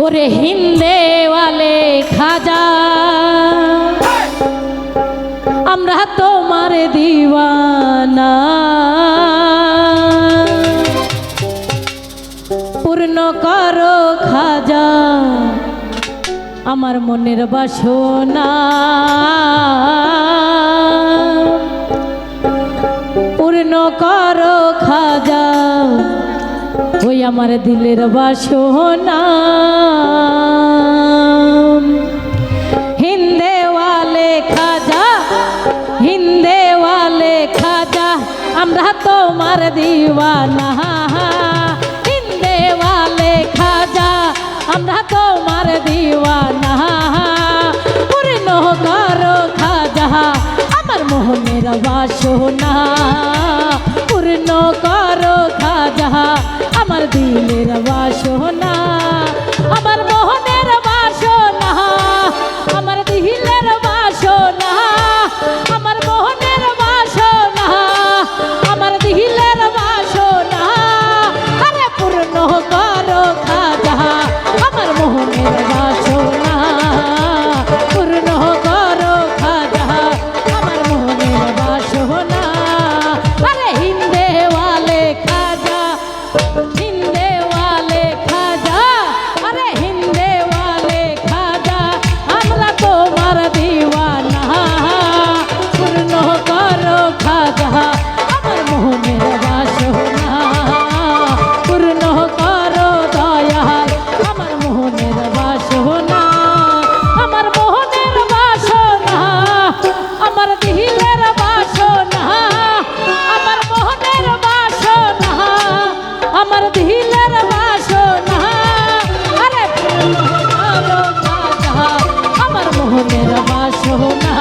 ওরে হিন্দে ওয়ালে খাজা আমরা তোমার দিওয়ানা পূর্ণ করো খাজা আমার মনের বাসনা পূর্ণ করো খাজা ওই আমার দিলের বাসনা হিন্দে ওয়ালে খাজা হিন্দে ওয়ালে খাজা আমরা তোমার দিওয়ানা হিন্দে ওয়ালে খাজা আমরা তোমার দিওয়ানা পূর্ণ করো খাজা আমার মোহনের বাসনা পূর্ণ করো খাজা আমার দিলের বাসনা আমার মোহনের বাসনা আমার দিলের বাসনা আমার মোহনের বাসনা আমার দিলের বাসনা আরে পূর্ণ করো খাজা আমার মোহনের বাসনা পূর্ণ করো খাজা আমার মোহনের বাসনা আরে হিন্দে ওয়ালে খাজা হিন্দে ওয়ালে খাজা আরে হিন্দে ওয়ালে খাজা আমরা তোমার দিওয়ানা পূর্ণ করো খাজা আমার মোহনের বাসনা পূর্ণ করো দয়াল আমার মোহনের বাসনা আমার মোহনের বাসনা আমার দিলের বাসনা আমার মোহনের বাসনা আমার দিলের বাসনা আরে পূর্ণ করো খাজা আমার মোহনের বাসনা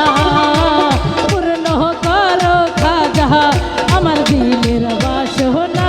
পূর্ণ করো খাজা আমার দিলের বাসনা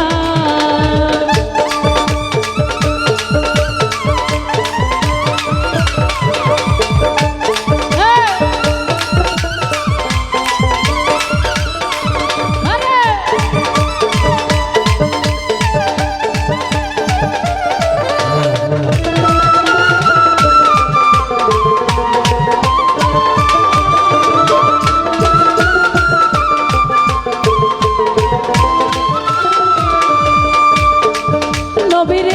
নবীর